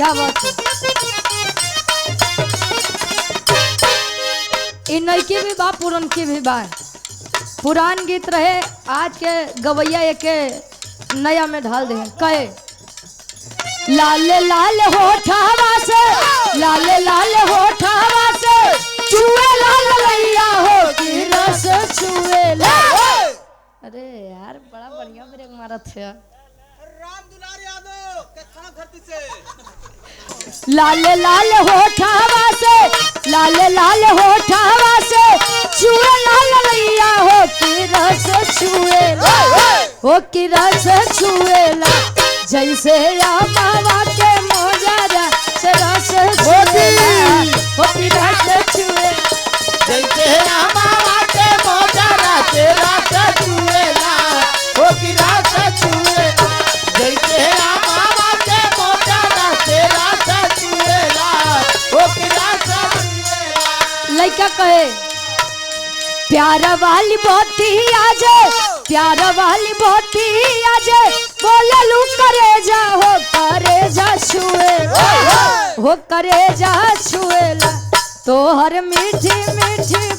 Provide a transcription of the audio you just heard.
क्या बात है। इन नई की भी बा पुरान की भी बा। पुरान गीत रहे आज के गवैया एक नया में ढाल दे कहे लाल लाल होठावा से लाल लाल होठावा से चुए लाल लैया हो की रस चुए ला। अरे यार बड़ा बढ़िया ब्रेक मारा थे। राम दुलार यादव के थाना धरती से लाल लाल होठावा से लाल लाल होठावा से चुए लाल लैया हो की रस छुए हो की रस छुए ला। जैसे मावा के मोजरा से रस छुए हो की रस छुए जैसे मावा के मोजरा से रस छुएला हो की रस छुएला। जैसे मावा के मोजरा से रस छुएला हो की रस छुएला। लइका कहे प्यार वाली बोती आजे प्यार वाली बोती आजे बोले लू करे जा छुए हो करे जा छुएला। तो हर मीठी मीठी